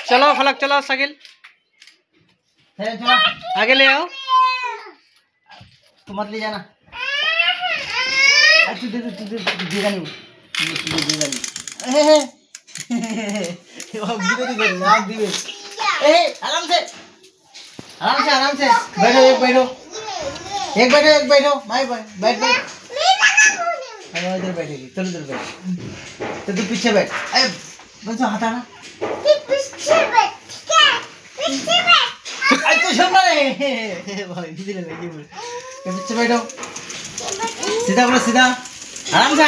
चलो फलक चलो सागिल चलो आगे ले आओ। तू मत ले जाना। तू देगा नहीं देगा नहीं। आप दिवे आराम से आराम से बैठो एक बैठो भाई बैठ इधर बैठेगी। चल इधर बैठ। तो तू पीछे बैठ। अरे बंसो हटाना तो शर्मा नहीं भाई इधर लगी बोल। पीछे बैठो सीधा बोलो सीधा। आराम से